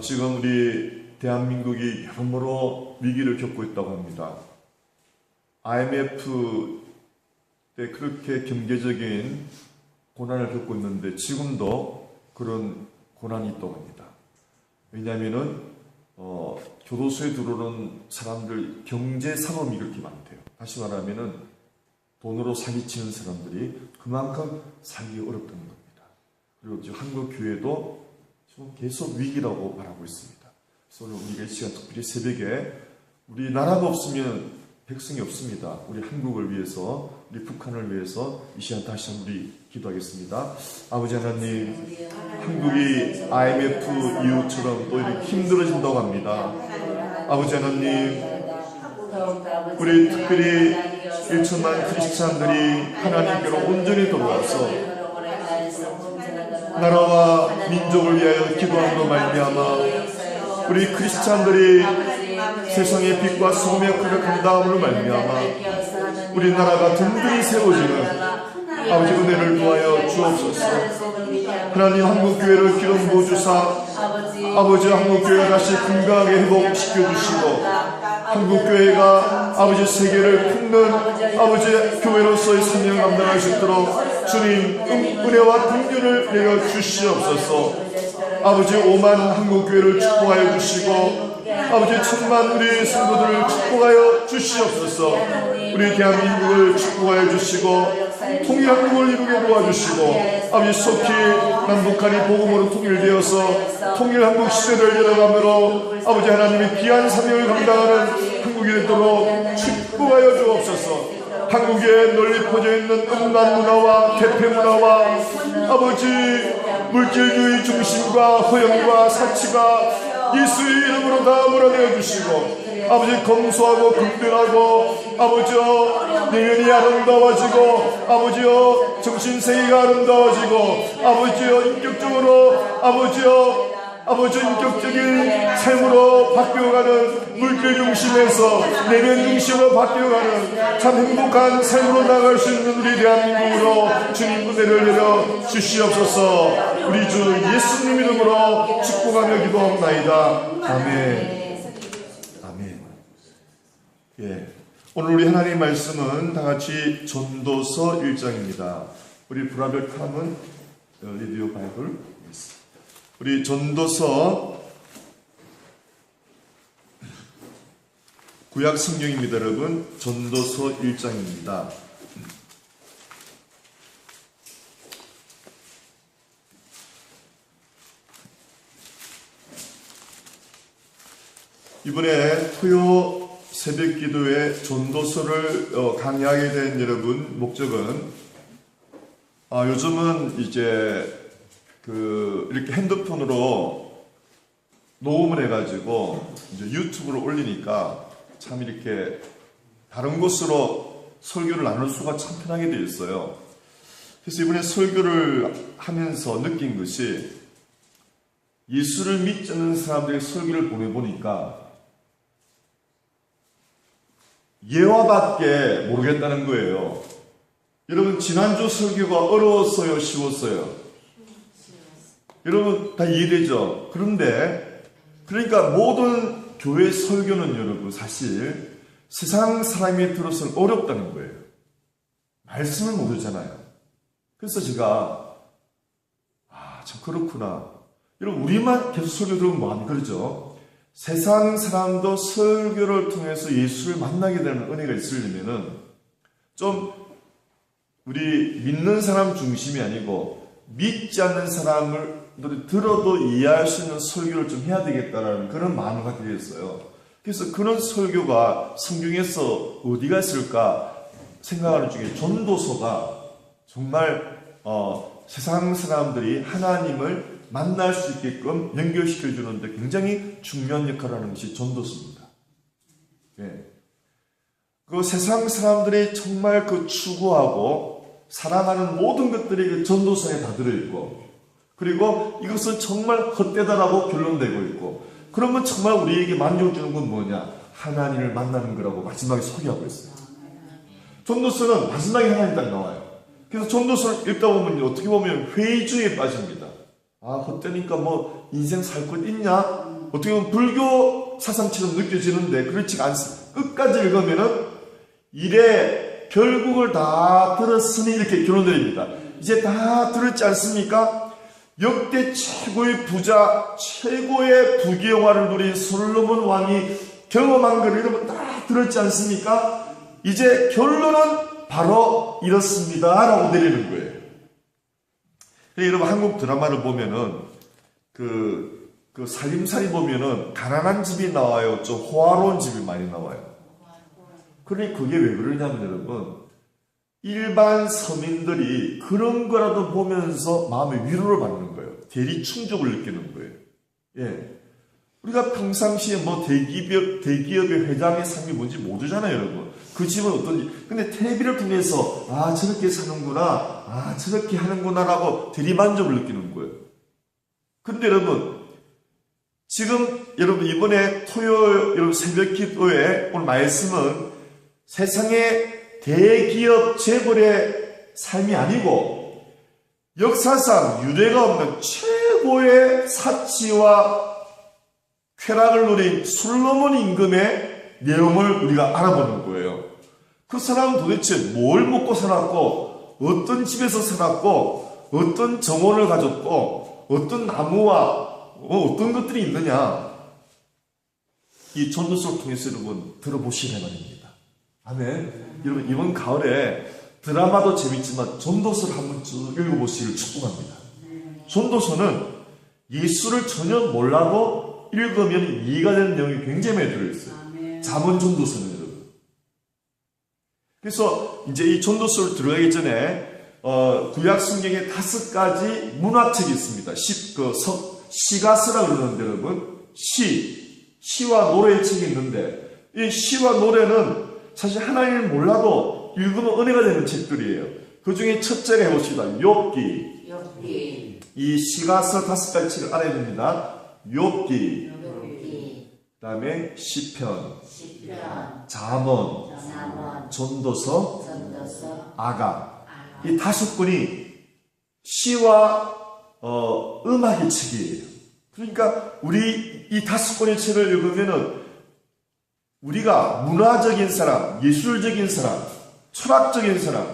지금 우리 대한민국이 여러모로 위기를 겪고 있다고 합니다. IMF 때 그렇게 경제적인 고난을 겪고 있는데 지금도 그런 고난이 있다고 합니다. 왜냐하면은 교도소에 들어오는 사람들 경제 산업이 그렇게 많대요. 다시 말하면은 돈으로 사기치는 사람들이 그만큼 살기 어렵다는 겁니다. 그리고 지금 한국 교회도 지금 계속 위기라고 말하고 있습니다. 그래서 오늘 우리가 이 시간 특별히 새벽에 우리 나라가 없으면 백성이 없습니다. 우리 한국을 위해서, 우리 북한을 위해서 이 시간 다시 한번 우리 기도하겠습니다. 아버지 하나님, 한국이 IMF 이후처럼 또 이렇게 힘들어진다고 합니다. 아버지 하나님, 우리 특별히 1천만 크리스찬들이 하나님께로 온전히 돌아와서 나라와 민족을 위하여 기도함으로 말미암아 우리 크리스찬들이 세상의 빛과 소금의 역할을 감당함으로 말미암아 우리나라가 든든히 세워지는 아버지 은혜를 도하여 주옵소서. 하나님, 한국교회를 기름 부어주사 아버지 한국교회를 다시 건강하게 회복시켜 주시고 한국교회가 아버지 세계를 품는 아버지 교회로서의 사명을 감당할 수 있도록 주님 은혜와 긍휼을 내려 주시옵소서. 아버지 5만 한국교회를 축복하여 주시고 아버지 1000만 우리 성도들을 축복하여 주시옵소서. 우리 대한민국을 축복하여 주시고 통일한국을 이루게 도와주시고 아버지 속히 남북한이 복음으로 통일되어서 통일한국 시대를 열어가므로 아버지 하나님의 귀한 사명을 감당하는 한국이 되도록 축복하여 주옵소서. 한국에 널리 퍼져 있는 음란 문화와 대패 문화와 아버지 물질주의 중심과 허영과 사치가 예수의 이름으로 다 몰아내어 주시고 아버지 검소하고 긍휼하고 아버지여 내면이 아름다워지고 아버지여 정신세계가 아름다워지고 아버지여 인격적으로 아버지여 인격적인 삶으로 바뀌어가는 물질 중심에서 내면 중심으로 바뀌어가는 참 행복한 삶으로 나갈 수 있는 우리 대한민국으로 주님 은혜를 내려 주시옵소서. 우리 주 예수님 이름으로 축복하며 기도합나이다. 아멘. 아멘. 예. 오늘 우리 하나님의 말씀은 다 같이 전도서 1장입니다. 우리 브라벨 캄은 리디오 바이블. 우리 전도서 구약 성경입니다. 여러분, 전도서 1장입니다. 이번에 토요 새벽 기도에 전도서를 강의하게 된 여러분 목적은 요즘은 이제 이렇게 핸드폰으로 녹음을 해가지고 이제 유튜브로 올리니까 참 이렇게 다른 곳으로 설교를 나눌 수가 참 편하게 되어 있어요. 그래서 이번에 설교를 하면서 느낀 것이 예수를 믿지 않는 사람들의 설교를 보내보니까 예화밖에 모르겠다는 거예요. 여러분, 지난주 설교가 어려웠어요? 쉬웠어요? 여러분, 다 이해되죠? 그러니까 모든 교회 설교는 여러분, 사실 세상 사람이 들어서는 어렵다는 거예요. 말씀을 모르잖아요. 그래서 제가, 참 그렇구나. 여러분, 우리만 계속 설교 들으면 뭐하니? 그러죠? 세상 사람도 설교를 통해서 예수를 만나게 되는 은혜가 있으려면은 좀 우리 믿는 사람 중심이 아니고 믿지 않는 사람을 들어도 이해할 수 있는 설교를 좀 해야 되겠다라는 그런 마음을 갖게 되었어요. 그래서 그런 설교가 성경에서 어디가 있을까 생각하는 중에 전도서가 정말 세상 사람들이 하나님을 만날 수 있게끔 연결시켜 주는데 굉장히 중요한 역할을 하는 것이 전도서입니다. 예. 그 세상 사람들이 정말 그 추구하고 사랑하는 모든 것들이 그 전도서에 다 들어있고, 그리고 이것은 정말 헛되다라고 결론되고 있고, 그러면 정말 우리에게 만족을 주는 건 뭐냐? 하나님을 만나는 거라고 마지막에 소개하고 있어요. 전도서는 마지막에 하나님 딱 나와요. 그래서 전도서를 읽다 보면 어떻게 보면 회의주의에 빠집니다. 헛되니까 뭐 인생 살 것 있냐? 어떻게 보면 불교 사상처럼 느껴지는데 그렇지 않습니다. 끝까지 읽으면은 이래 결국을 다 들었으니 이렇게 결론 내립니다. 이제 다 들었지 않습니까? 역대 최고의 부자, 최고의 부귀영화를 누린 솔로몬 왕이 경험한 걸 여러분 다 들었지 않습니까? 이제 결론은 바로 이렇습니다 라고 내리는 거예요. 여러분, 한국 드라마를 보면은 그 살림살이 보면은 가난한 집이 나와요, 좀 호화로운 집이 많이 나와요. 그러니 그게 왜 그러냐면 여러분, 일반 서민들이 그런 거라도 보면서 마음의 위로를 받는 거예요. 대리 충족을 느끼는 거예요. 예. 우리가 평상시에 뭐 대기업의 회장의 삶이 뭔지 모르잖아요, 여러분. 그 집은 어떤지. 근데 텔레비를 통해서, 저렇게 사는구나, 저렇게 하는구나라고 대리만족을 느끼는 거예요. 근데 여러분, 지금 여러분 이번에 토요일 여러분 새벽 기도에 오늘 말씀은 세상의 대기업 재벌의 삶이 아니고 역사상 유례가 없는 최고의 사치와 쾌락을 누린 솔로몬 임금의 내용을 우리가 알아보는 거예요. 그 사람은 도대체 뭘 먹고 살았고, 어떤 집에서 살았고, 어떤 정원을 가졌고, 어떤 나무와 어떤 것들이 있느냐, 이 전도서를 통해서 여러분 들어보시기 바랍니다. 아멘. 여러분, 이번 가을에 드라마도 재밌지만 전도서를 한번 쭉 읽어보시기를 축복합니다. 전도서는 예수를 전혀 몰라도 읽으면 이해가 되는 내용이 굉장히 많이 들어있어요. 잠언 전도서는 여러분. 그래서 이제 이 전도서를 들어가기 전에 구약 성경에 5가지 문화책이 있습니다. 시가서라 그러는데 여러분, 시와 노래의 책이 있는데, 이 시와 노래는 사실 하나님을 몰라도 읽으면 은혜가 되는 책들이에요. 그 중에 첫째가 해봅시다. 욥기. 이 시가서 5가지 책을 알아야 됩니다. 욥기. 그 다음에 시편, 잠언, 전도서, 아가. 이 5권이 시와 음악의 책이에요. 그러니까 우리 이 5권의 책을 읽으면은 우리가 문화적인 사람, 예술적인 사람, 철학적인 사람,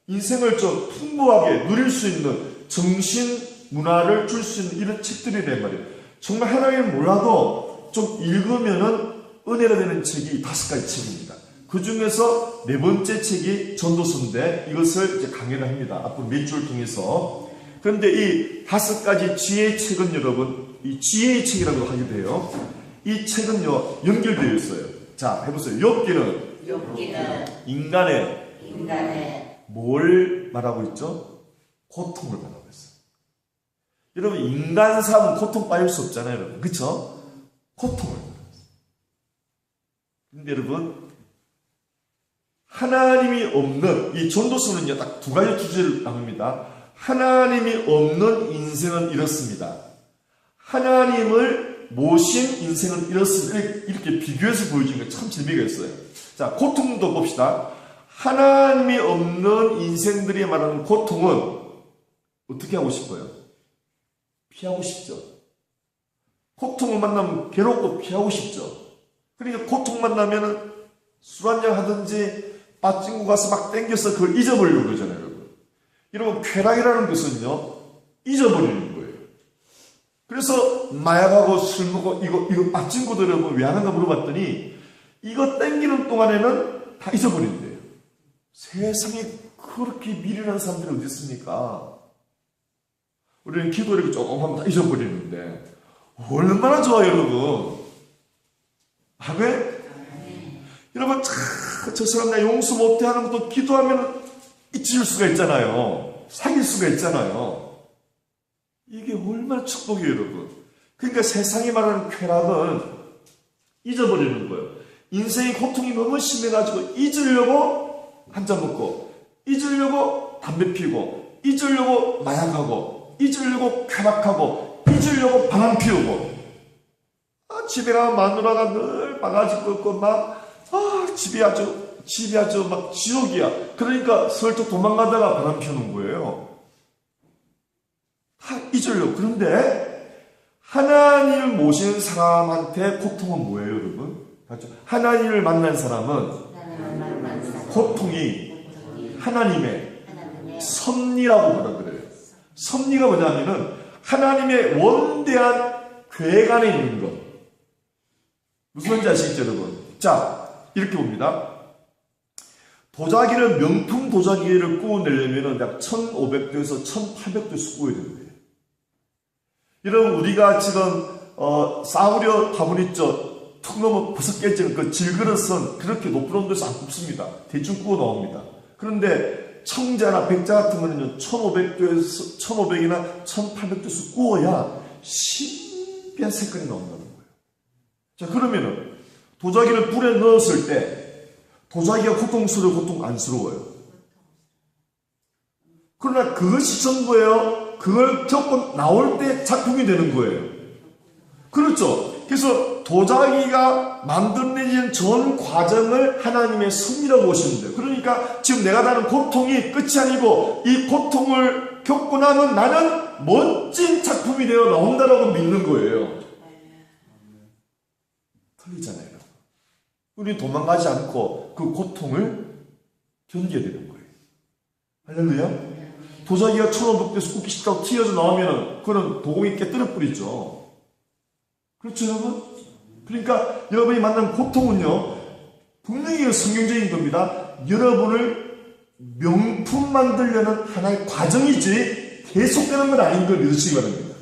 인생을 좀 풍부하게 누릴 수 있는 정신 문화를 줄 수 있는 이런 책들이란 말이에요. 정말 하나님 몰라도 좀 읽으면은 은혜가 되는 책이 5가지 책입니다. 그 중에서 4번째 책이 전도서인데 이것을 이제 강연을 합니다. 앞으로 몇 주를 통해서. 그런데 이 5가지 지혜의 책은 여러분, 이 지혜의 책이라고 하게 돼요. 이 책은요, 연결되어 있어요. 자, 해보세요. 욥기는 인간의 뭘 말하고 있죠? 고통을 말하고 있어요. 여러분, 인간 삶은 고통 빠질 수 없잖아요, 여러분. 그쵸? 고통을 말하고 있어요. 근데 여러분, 하나님이 없는, 이 전도서는요, 딱 두 가지 주제를 나눕니다. 하나님이 없는 인생은 이렇습니다. 하나님을 모신 인생은 이렇습니다. 이렇게 비교해서 보여주는 게 참 재미가 있어요. 자, 고통도 봅시다. 하나님이 없는 인생들이 말하는 고통은 어떻게 하고 싶어요? 피하고 싶죠. 고통을 만나면 괴롭고 피하고 싶죠. 그러니까 고통 만나면은 술 한잔 하든지 빠찡구 가서 막 땡겨서 그걸 잊어버리려고 그러잖아요, 여러분. 여러분, 쾌락이라는 것은요, 잊어버리는 거예요. 그래서 마약하고 술 먹고 이거 빠찡구들 여러분 왜 하는가 물어봤더니 이거 땡기는 동안에는 다 잊어버린대요. 세상에 그렇게 미련한 사람들이 어디 있습니까? 우리는 기도 이렇게 조금 하면 다 잊어버리는데 얼마나 좋아요, 여러분. 아멘? 여러분, 저 사람 나 용서 못해 하는 것도 기도하면 잊을 수가 있잖아요. 사귈 수가 있잖아요. 이게 얼마나 축복이에요, 여러분. 그러니까 세상이 말하는 쾌락은 잊어버리는 거예요. 인생의 고통이 너무 심해가지고 잊으려고 한잔 먹고, 잊으려고 담배 피우고, 잊으려고 마약하고, 잊으려고 쾌락하고, 잊으려고 바람 피우고. 집에 가면 마누라가 늘 바가지 끄고 집이 아주 막 지옥이야. 그러니까 슬쩍 도망가다가 바람 피우는 거예요. 다 잊으려고. 그런데 하나님을 모시는 사람한테 고통은 뭐예요, 여러분? 하나님을 만난 사람은 고통이 하나님의 섭리라고 뭐라 그래요. 섭리가 뭐냐면은 하나님의 원대한 계획 안에 있는 것. 무슨 말인지 아시겠죠, 여러분? 자, 이렇게 봅니다. 도자기를, 명품 도자기를 구워내려면 약 1500도에서 1800도에서 구워야 된대요. 여러분, 우리가 지금, 싸우려 화분 있죠? 툭 넘어 버섯 깨지는 그 질그릇은 그렇게 높은 온도에서 안 굽습니다. 대충 구워 나옵니다. 그런데 청자나 백자 같은 거는요, 1500도에서, 1500이나 1800도에서 구워야 신비한 색깔이 나온다는 거예요. 자, 그러면은, 도자기를 불에 넣었을 때, 도자기가 고통스러워요, 고통 안스러워요? 그러나 그것이 전부예요. 그걸 겪고 나올 때 작품이 되는 거예요. 그렇죠. 그래서 도자기가 만들어내는 전 과정을 하나님의 섭리라고 보시면 돼요. 그러니까 지금 내가 다는 고통이 끝이 아니고 이 고통을 겪고 나면 나는 멋진 작품이 되어 나온다라고 믿는 거예요. 틀리잖아요. 우리는 도망가지 않고 그 고통을 견뎌야 되는 거예요. 할렐루야. 도자기가 1500도에서 굽기 싫다고 튀어져 나오면 그건 도공이 깨뜨려 뿌리죠. 그렇죠, 여러분? 그러니까 여러분이 만난 고통은요, 분명히 성경적인 겁니다. 여러분을 명품 만들려는 하나의 과정이지 계속되는 건 아닌 걸 믿으시기 바랍니다.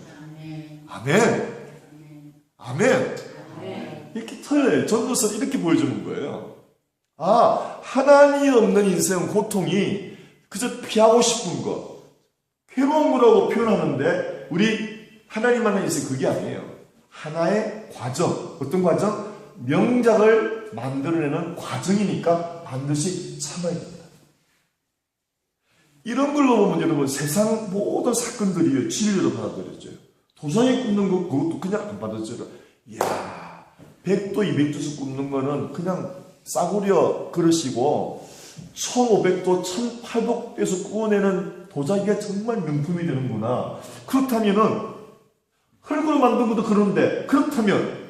아멘. 아멘. 이렇게 틀려요. 전도서는 이렇게 보여주는 거예요. 하나님이 없는 인생은 고통이 그저 피하고 싶은 것, 괴로운 거라고 표현하는데 우리 하나님 만난 인생 그게 아니에요. 하나의 과정, 어떤 과정? 명작을 만들어내는 과정이니까 반드시 참아야 됩니다. 이런 걸로 보면 여러분 세상 모든 사건들이 진리로 받아들여져요. 도장에 굽는 거 그것도 그냥 안 받아들여요. 이야, 100도, 200도에서 굽는 거는 그냥 싸구려 그릇이고 1500도, 1800도에서 구워내는 도자기가 정말 명품이 되는구나. 그렇다면은 흙으로 만든 것도 그런데 그렇다면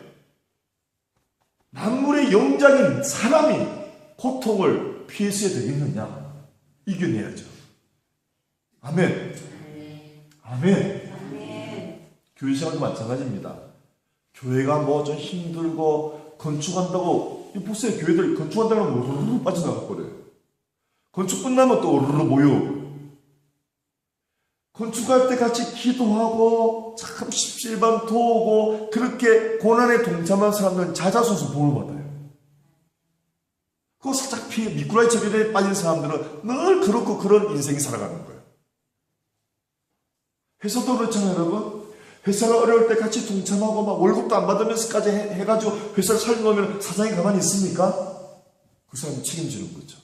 만물의 영장인 사람이 고통을 피했어야 되겠느냐? 이겨내야죠. 아멘. 아멘. 교회 생활도 마찬가지입니다. 교회가 뭐 좀 힘들고 건축한다고 보세요. 교회들 건축한다고 하면 우르르 빠져나갈 거래요. 건축 끝나면 또 우르르 모여. 건축할 때 같이 기도하고 참 십시일반 도우고 그렇게 고난에 동참한 사람들은 자자손손 복을 받아요. 그거 살짝 피해 미꾸라지 저기에 빠진 사람들은 늘 그렇고 그런 인생이 살아가는 거예요. 회사도 그렇잖아요, 여러분. 회사가 어려울 때 같이 동참하고 막 월급도 안 받으면서까지 해가지고 회사를 살려놓으면 사장이 가만히 있습니까? 그 사람이 책임지는 거죠.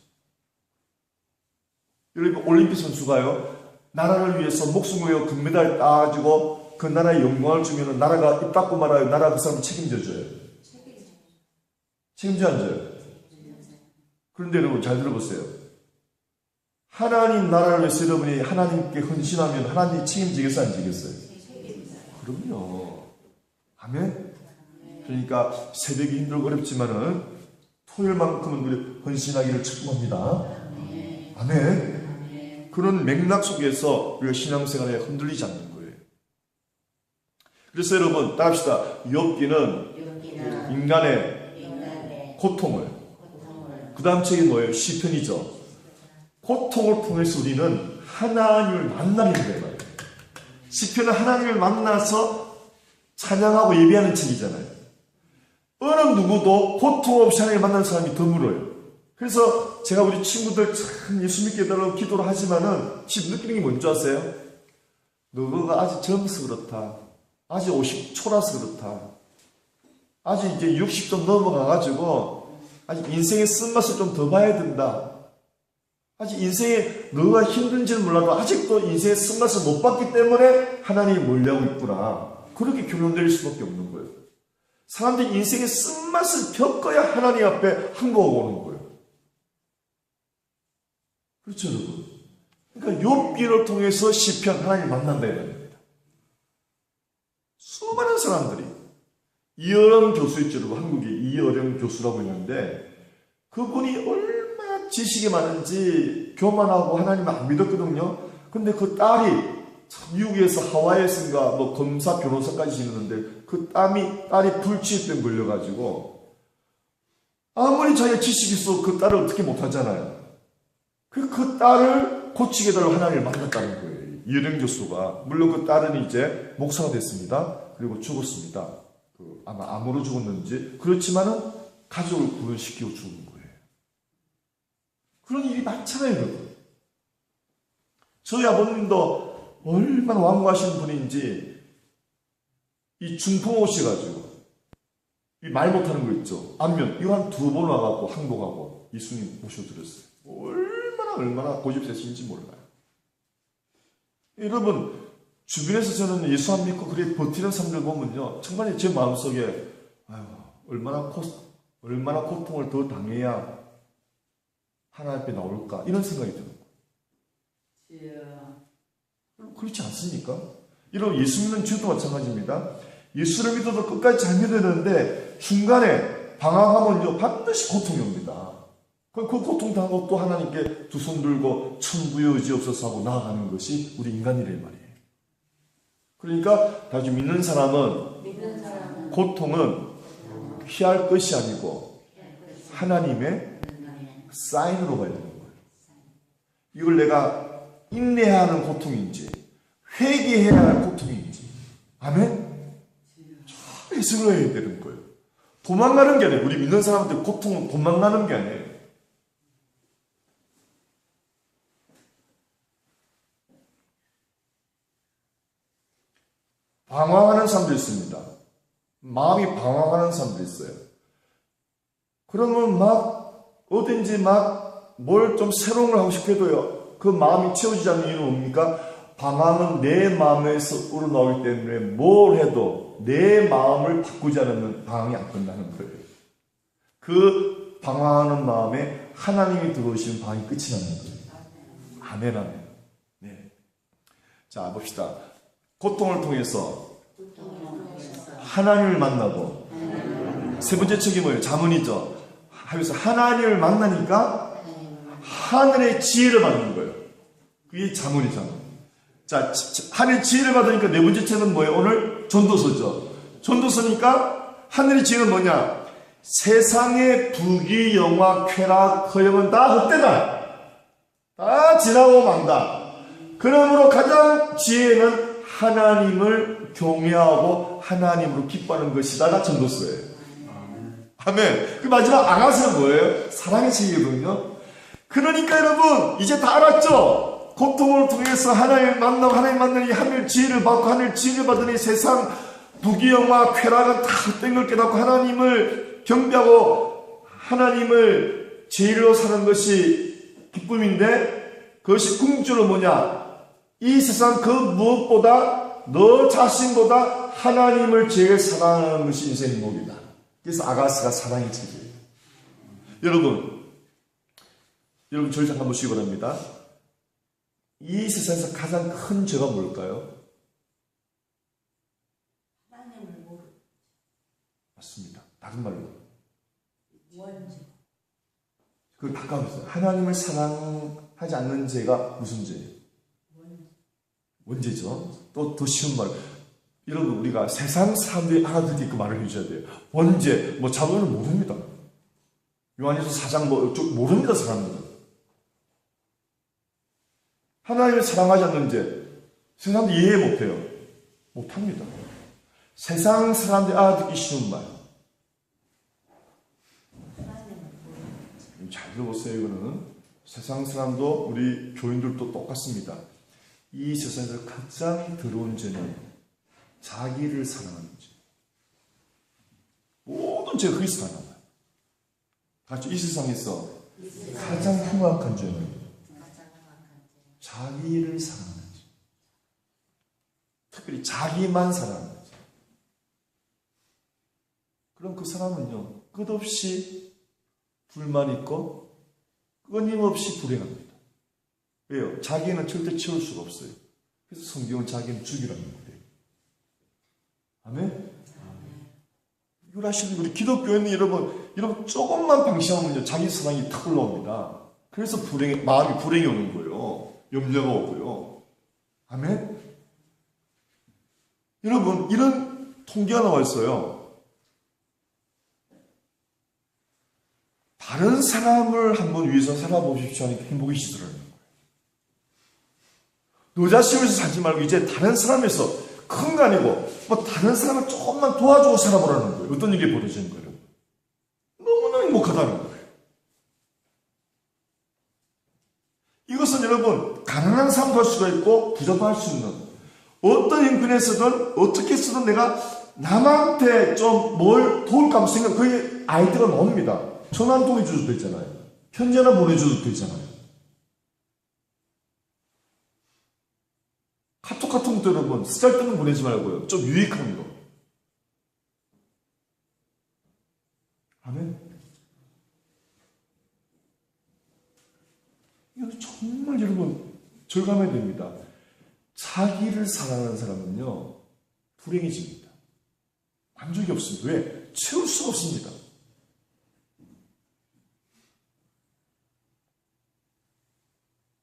여러분 올림픽 선수가요, 나라를 위해서 목숨을 걸고 금메달 따가지고 그 나라에 영광을 주면 나라가 입 닫고 말아요? 나라 그 사람 책임져줘요? 책임져 안 져요? 그런데 여러분 잘 들어보세요. 하나님 나라를 위해서 여러분이 하나님께 헌신하면 하나님이 책임지겠어요? 안 지겠어요? 그럼요. 아멘? 그러니까 새벽이 힘들고 어렵지만은 토요일만큼은 우리 헌신하기를 축복합니다. 아멘. 그런 맥락 속에서 우리가 신앙생활에 흔들리지 않는 거예요. 그래서 여러분 따라합시다. 욥기는 인간의 고통을, 그 다음 책이 뭐예요? 시편이죠. 고통을 통해서 우리는 하나님을 만나는 거예요. 시편은 하나님을 만나서 찬양하고 예배하는 책이잖아요. 어느 누구도 고통 없이 하나님을 만나는 사람이 드물어요. 그래서 제가 우리 친구들 참 예수 믿게 해달라고 기도를 하지만은 지금 느끼는 게 뭔지 아세요? 너가 아직 젊어서 그렇다. 아직 50초라서 그렇다. 아직 이제 60 좀 넘어가가지고 아직 인생의 쓴맛을 좀 더 봐야 된다. 아직 인생에 너가 힘든지는 몰라도 아직도 인생의 쓴맛을 못 봤기 때문에 하나님이 멀리하고 있구나. 그렇게 결론될 수밖에 없는 거예요. 사람들이 인생의 쓴맛을 겪어야 하나님 앞에 항복하고 오는 거예요. 그렇죠, 여러분? 그러니까 욥기를 통해서 시편 하나님 만난다 이겁니다. 수많은 사람들이 이어령 교수 있죠, 여러분. 한국에 이어령 교수라고 있는데 그분이 얼마나 지식이 많은지 교만하고 하나님을 안 믿었거든요. 근데 그 딸이 미국에서 하와이에서인가 뭐 검사 변호사까지 지냈는데 그 딸이 불치병 걸려가지고 아무리 자기가 지식이 있어도 그 딸을 어떻게 못하잖아요. 그 딸을 고치게 해달라고 하나님을 만났다는 거예요. 이어령 교수가. 물론 그 딸은 이제 목사가 됐습니다. 그리고 죽었습니다. 아마 암으로 죽었는지. 그렇지만은 가족을 구원시키고 죽은 거예요. 그런 일이 많잖아요, 여러분. 저희 아버님도 얼마나 완고하신 분인지 이 중풍 오셔가지고 이 말 못하는 거 있죠. 안면 이거 한 2번 와갖고 항복하고 예수님 모셔드렸어요. 얼마나 고집세신지 몰라요. 여러분 주변에서 저는 예수 안 믿고 그래 버티는 사람들 보면요, 정말 제 마음속에 아유, 얼마나 고통을 더 당해야 하나님 앞에 나올까 이런 생각이 드는 거예요. 그렇지 않습니까? 이런 예수 믿는 저도 마찬가지입니다. 예수를 믿어도 끝까지 잘 믿어야 되는데 중간에 방황하면요 반드시 고통이 옵니다. 그 고통 당하고 또 하나님께 두 손 들고 천부의 의지 없어서 하고 나아가는 것이 우리 인간이란 말이에요. 그러니까 다시 믿는 사람은 고통은 피할 것이 아니고 하나님의 사인으로 봐야 되는 거예요. 이걸 내가 인내해야 하는 고통인지 회개해야 하는 고통인지, 아멘? 잘 해석을 해야 되는 거예요. 도망가는 게 아니에요. 우리 믿는 사람들 고통은 도망가는 게 아니에요. 방황하는 사람도 있습니다. 마음이 방황하는 사람도 있어요. 그러면 막 어딘지 막 뭘 좀 새로운 걸 하고 싶어 해도요, 그 마음이 채워지지 않는 이유는 뭡니까? 방황은 내 마음에서 우러나오기 때문에 뭘 해도 내 마음을 바꾸지 않으면 방황이 안 끝나는 거예요. 그 방황하는 마음에 하나님이 들어오시면 방황이 끝이 나는 거예요. 아멘, 아멘. 네. 자, 봅시다. 고통을 통해서 하나님을 만나고, 세 번째 책이 뭐예요? 잠언이죠. 하면서 하나님을 만나니까 하늘의 지혜를 받는 거예요. 그게 잠언이잖아. 자, 하늘의 지혜를 받으니까 네 번째 책은 뭐예요? 오늘 전도서죠. 전도서니까 하늘의 지혜는 뭐냐? 세상의 부귀, 영화, 쾌락, 허영은 다 헛되다. 다 지나고 만다. 그러므로 가장 지혜는 하나님을 경외하고 하나님으로 기뻐하는 것이다가 전도서예요. 아멘. 그 마지막 아가서는 뭐예요? 사랑의 책이거든요. 그러니까 여러분 이제 다 알았죠? 고통을 통해서 하나님을 만나고 하나님 만나니 하늘 지혜를 받고 하늘 지혜를 받으니 세상 부귀영화 쾌락은 다 헛된 걸 깨닫고 하나님을 경배하고 하나님을 제일로 사는 것이 기쁨인데, 그것이 궁극적으로 뭐냐? 이 세상 그 무엇보다 너 자신보다 하나님을 제일 사랑하는 것이 인생의 목이다. 그래서 아가스가 사랑의 책이에요. 여러분 저를 잠깐 보시기 바랍니다. 이 세상에서 가장 큰 죄가 뭘까요? 하나님을 모르. 맞습니다. 다른 말로 원죄. 그걸 바꿔보세요. 하나님을 사랑하지 않는 죄가 무슨 죄예요? 원죄죠. 또 더 쉬운 말. 여러분 우리가 세상 사람들이 알아듣기 그 말을 해줘야 돼요. 원죄 뭐 자문은 모릅니다. 요한일서 4장 모릅니다 사람들은. 하나님을 사랑하지 않는 죄 세상도 이해 못해요. 못합니다. 세상 사람들이 알아듣기 쉬운 말. 잘 들어보세요. 이거는 세상 사람도 우리 교인들도 똑같습니다. 이 세상에서 가장 더러운 죄는 자기를 사랑하는 죄. 모든 죄가 거기서 다 나와요. 같이 이 세상에서 가장 흉악한 죄는 자기를 사랑하는 죄. 특별히 자기만 사랑하는 죄. 그럼 그 사람은요 끝없이 불만 있고 끊임없이 불행합니다. 왜요? 자기는 절대 채울 수가 없어요. 그래서 성경은 자기는 죽이라는 거예요. 아멘? 이걸 하시는 우리 기독교인은 여러분 조금만 방심하면요 자기 사랑이 탁 올라옵니다. 그래서 마음이 불행이 오는 거예요. 염려가 오고요. 아멘? 여러분 이런 통계가 나와 있어요. 다른 사람을 한번 위해서 살아보십시오 하니까 행복이 시들어요. 너 자신을 위해서 살지 말고 이제 다른 사람에서 큰 거 아니고 뭐 다른 사람을 조금만 도와주고 살아보라는 거예요. 어떤 일이 벌어지는 거예요? 너무나 행복하다는 거예요. 이것은 여러분 가난한 사람도 할 수가 있고 부자도 할 수 있는 어떤 형편에서든 어떻게 쓰든 내가 남한테 좀 뭘 도울까 하면 생각 그게 아이디어가 나옵니다. 전화 한 통해 줘도 되잖아요. 편지 하나 보내줘도 되잖아요. 카톡 같은 것도 여러분 쓰잘데없는 거 보내지 말고요. 좀 유익한 거. 아멘. 이건 정말 여러분 절감해야 됩니다. 자기를 사랑하는 사람은요 불행해집니다. 만족이 없습니다. 왜? 채울 수가 없습니다.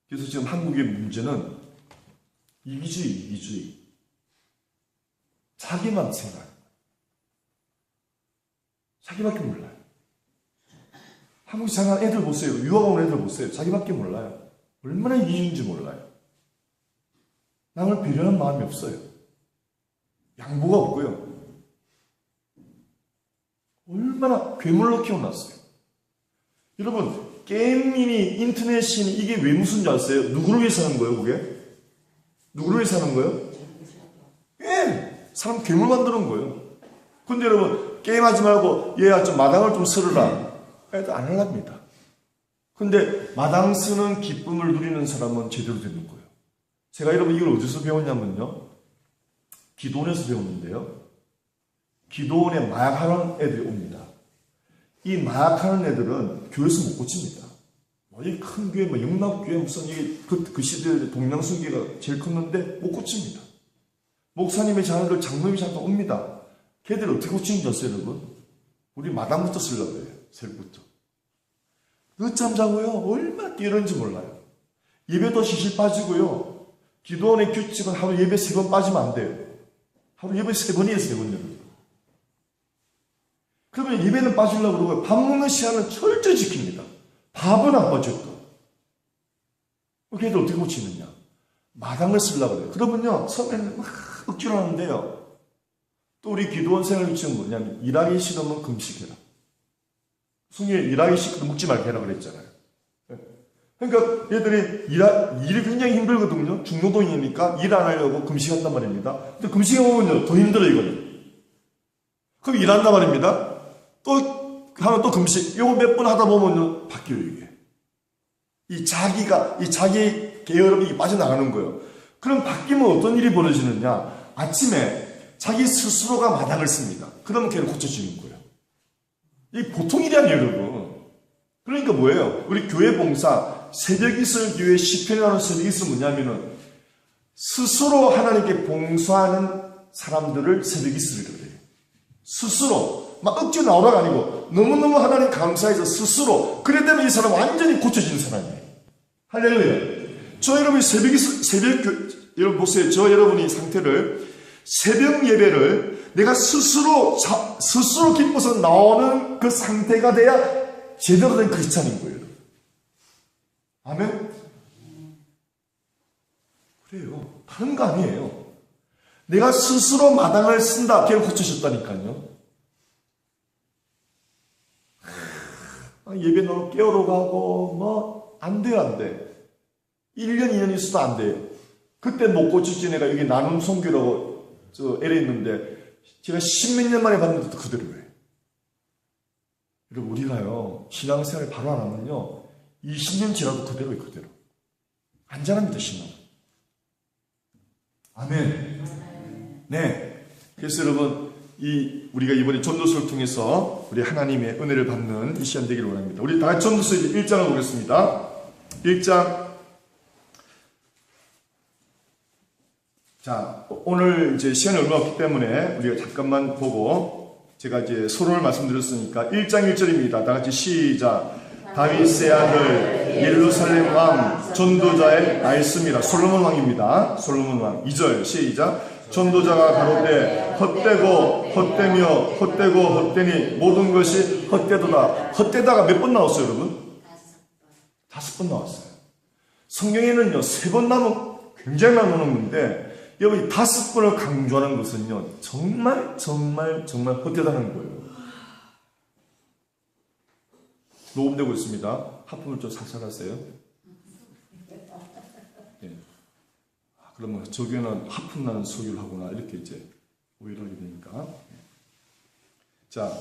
그래서 지금 한국의 문제는 이기주의. 자기만 생각. 자기밖에 몰라요. 한국 사는 애들 보세요. 유학 온 애들 보세요. 자기밖에 몰라요. 얼마나 이기주의인지 몰라요. 남을 배려하는 마음이 없어요. 양보가 없고요. 얼마나 괴물로 키워놨어요. 여러분 게임이니 인터넷이니 이게 왜 무슨 줄 아세요? 누구를 위해서 하는 거예요 그게? 누구를 위해서 하는 거예요? 예! 사람 괴물 만드는 거예요. 근데 여러분 게임하지 말고 얘야 좀 마당을 좀 쓸어라. 애들 안 하랍니다. 근데 마당 쓰는 기쁨을 누리는 사람은 제대로 되는 거예요. 제가 여러분 이걸 어디서 배웠냐면요. 기도원에서 배웠는데요. 기도원에 마약하는 애들이 옵니다. 이 마약하는 애들은 교회에서 못 고칩니다. 이 큰 교회, 영락교회 무슨 그 시대에 동양순교가 제일 컸는데 못 고칩니다. 목사님의 자녀들 장로님이 잠깐 옵니다. 걔들 어떻게 고치는지 아세요, 여러분? 우리 마당부터 쓰려고 해요. 새벽부터. 늦잠 자고요. 얼마나 뛰는지 몰라요. 예배도 시실 빠지고요. 기도원의 규칙은 하루 예배 3번 빠지면 안 돼요. 하루 예배 3번이에요, 3번. 그러면 예배는 빠지려고 그러고 밥 먹는 시간은 철저히 지킵니다. 밥은 안 빠져요. 걔들 어떻게 고치느냐? 마당을 쓰려고 그래요. 그러면요, 처음에는 막 억지로 하는데요. 또 우리 기도원 생활 규칙은 뭐냐면 일하기 싫으면 금식해라. 성경에 일하기 싫으면 먹지 말게 해라 그랬잖아요. 그러니까 얘들이 일이 굉장히 힘들거든요. 중노동이니까 일 안 하려고 금식한단 말입니다. 근데 금식해 보면요, 더 힘들어요, 이거는. 그럼 일한단 말입니다. 또 하면 또 금식. 요거 몇 번 하다 보면요, 바뀌어요, 이게. 자기 게으름이 빠져나가는 거예요. 그럼 바뀌면 어떤 일이 벌어지느냐? 아침에 자기 스스로가 마당을 씁니다. 그러면 걔는 고쳐지는 거예요. 이게 보통 일이 아니에요, 여러분. 그러니까 뭐예요? 우리 교회 봉사, 새벽이슬 교회 시편이라는 새벽이슬 뭐냐면은 스스로 하나님께 봉사하는 사람들을 새벽이슬이라고 해요. 스스로. 막 억지로 나오라가 아니고 너무너무 하나님 감사해서 스스로. 그래 되면 이 사람 완전히 고쳐지는 사람이에요. 할렐루야. 저 여러분이 여러분 보세요. 저 여러분이 상태를 새벽 예배를 내가 스스로 기뻐서 나오는 그 상태가 돼야 제대로 된 크리스찬인 거예요. 아멘? 그래요. 다른 거 아니에요. 내가 스스로 마당을 쓴다. 걔를 고쳐졌다니까요. 예배 너무 깨우러 가고 안 돼요, 안 돼. 1년, 2년 있어도 안 돼요. 그때 못 고치지. 내가 여기 나눔 선교라고 LA 있는데 제가 10몇 년 만에 봤는데도 그대로예요. 여러분, 우리가요, 신앙생활 바로 안 하면요, 20년 지나도 그대로예요, 그대로. 안전합니다, 신앙. 아멘. 네. 그래서 여러분, 우리가 이번에 전도서를 통해서 우리 하나님의 은혜를 받는 이 시간 되기를 원합니다. 우리 다 같이 전도서 1장을 보겠습니다. 1장. 자, 오늘 이제 시간이 얼마 없기 때문에 우리가 잠깐만 보고 제가 이제 서론을 말씀드렸으니까 1장 1절입니다. 다 같이 시작. 다윗의 아들 예루살렘 왕 전도자의 말씀이라. 솔로몬 왕입니다. 솔로몬 왕. 2절 시작. 전도자가 가로되 헛되고 헛되며 헛되고 헛되니 모든 것이 헛되도다. 헛되다가 몇 번 나왔어요, 여러분? 5번 나왔어요. 성경에는요 3번 나오면 굉장히 많이 나오는 건데 여러분이 5번을 강조하는 것은요 정말 헛되다는 거예요. 녹음되고 있습니다. 하품을 좀 살살 하세요. 예. 그러면 저 교회는 하품 나는 설교를 하구나 이렇게 이제 오해를 하게 되니까. 자,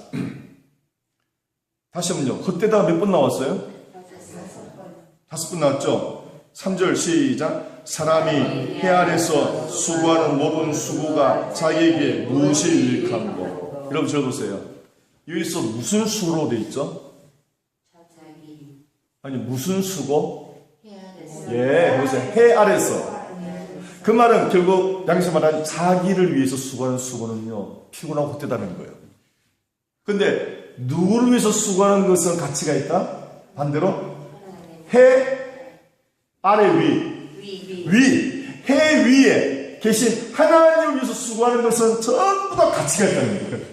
다시 한번요. 헛되다가 몇 번 나왔어요? 5번 나왔죠? 3절 시작. 사람이 해 아래서 수고하는 모든 수고가 자기에게 무엇이 유익한고. 여러분 적어보세요. 여기서 무슨 수로 돼 있죠? 아니 무슨 수고? 예, 보세요. 해 아래서. 그 말은 결국 양에서 말하는 자기를 위해서 수고하는 수고는요 피곤하고 헛되다는 거예요. 근데 누구를 위해서 수고하는 것은 가치가 있다? 반대로 해 아래 해 위에 계신 하나님을 위해서 수고하는 것은 전부 다 가치가 있다는 거예요.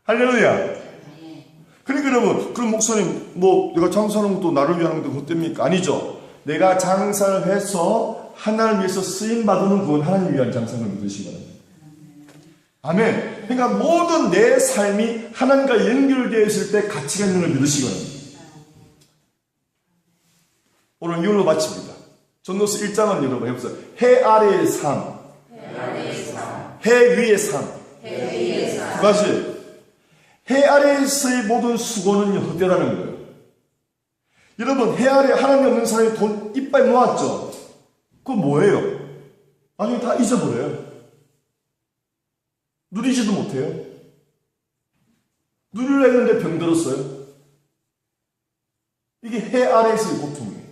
할렐루야. 그러니까 여러분, 그럼 목사님, 내가 장사하는 것도 나를 위한 것도 헛됩니까? 아니죠. 내가 장사를 해서 하나님을 위해서 쓰임받는 그건 하나님을 위한 장사를 믿으시기 바랍니다. 아멘. 그러니까 모든 내 삶이 하나님과 연결되어 있을 때 가치가 있는 걸 믿으시기 바랍니다. 오늘 이걸로 마칩니다. 전도서 1장은 여러분 해보세요. 해 아래의 삶, 해 위의 삶. 두 가지. 해 아래에서의 모든 수고는 헛되다는 거예요. 여러분, 해 아래 하나님 없는 사람이 돈 이빨 모았죠? 그거 뭐예요? 나중에 다 잊어버려요. 누리지도 못해요. 누리려 했는데 병들었어요. 이게 해 아래에서의 고통이에요.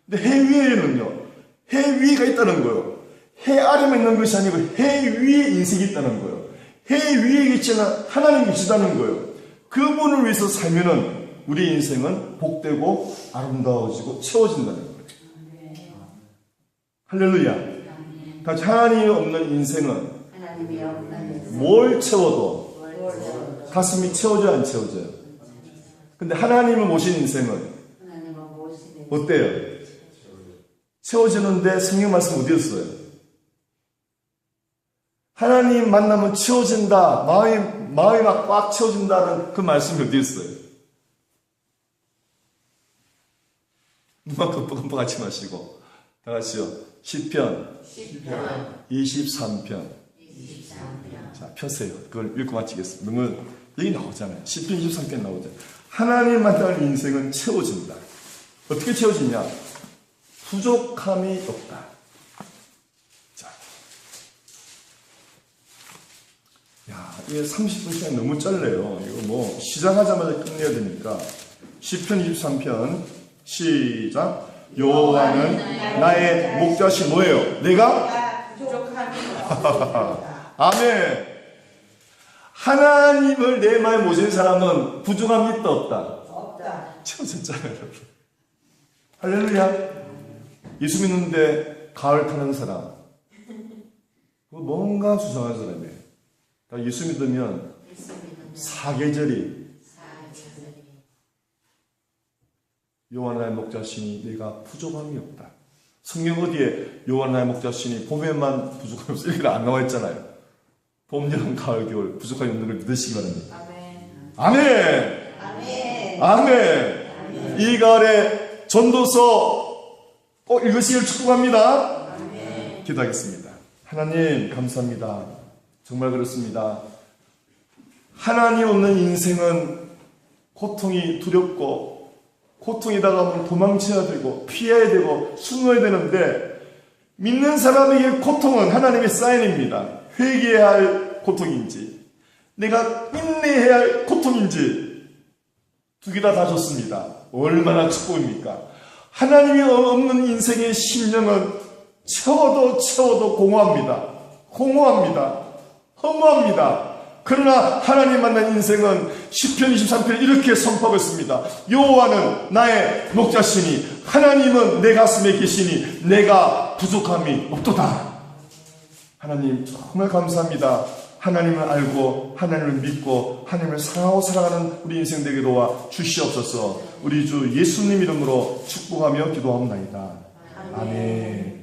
근데 해 위에는요, 해 위가 있다는 거예요. 해 아래만 있는 것이 아니고 해 위에 인생이 있다는 거예요. 해 위에 계시는 하나님 계시다는 거예요. 그분을 위해서 살면은 우리 인생은 복되고 아름다워지고 채워진다는 거예요. 할렐루야. 같이 하나님이 없는 인생은 뭘 채워도 가슴이 채워져요, 안 채워져요? 근데 하나님을 모신 인생은 어때요? 채워지는데 성경 말씀 어디였어요? 하나님 만나면 채워진다. 마음이 막 꽉 채워진다는 그 말씀이 어디 있어요? 눈만 끔뻑끔뻑 하지 마시고 다 같이요. 시편 23편. 자, 펴세요. 그걸 읽고 마치겠습니다. 너무 여기 나오잖아요. 시편 23편 나오잖아요. 하나님 만나는 인생은 채워진다. 어떻게 채워지냐? 부족함이 없다. 자, 야, 이게 30분 시간이 너무 짧네요. 이거 뭐 시작하자마자 끝내야 되니까. 시편 23편 시작. 여호와는 나의 목자신 뭐예요? 내가 부족함이 없습니다. 아멘. 하나님을 내 마음에 모신 사람은 부족함이 있다 없다? 없다. 진짜요, 여러분. 할렐루야. 예수 믿는데 가을 타는 사람, 뭔가 수상한 사람이에요. 그러니까 예수 믿으면 사계절이 여호와 나의 목자시니 내가 부족함이 없다. 성경 어디에 여호와 나의 목자시니 봄에만 부족함이 없어 이렇게 안 나와 있잖아요. 봄, 여름, 가을, 겨울 부족함이 없는 걸 믿으시기 바랍니다. 아멘. 아멘. 아멘. 이 가을에 전도서 꼭 읽으시길 축복합니다. 아멘. 기도하겠습니다. 하나님 감사합니다. 정말 그렇습니다. 하나님 없는 인생은 고통이 두렵고 고통이 다가오면 도망쳐야 되고 피해야 되고 숨어야 되는데 믿는 사람에게 고통은 하나님의 사인입니다. 회개해야 할 고통인지 내가 인내해야 할 고통인지 두 개 다 좋습니다. 얼마나 축복입니까? 하나님이 없는 인생의 심령은 채워도 공허합니다. 공허합니다. 허무합니다. 그러나 하나님 만난 인생은 시편 23편에 이렇게 선포하고 있습니다. 여호와는 나의 목자시니 하나님은 내 가슴에 계시니 내가 부족함이 없도다. 하나님 정말 감사합니다. 하나님을 알고 하나님을 믿고 하나님을 사랑하고 살아가는 우리 인생 되게 도와 주시옵소서. 우리 주 예수님 이름으로 축복하며 기도하옵나이다. 아멘.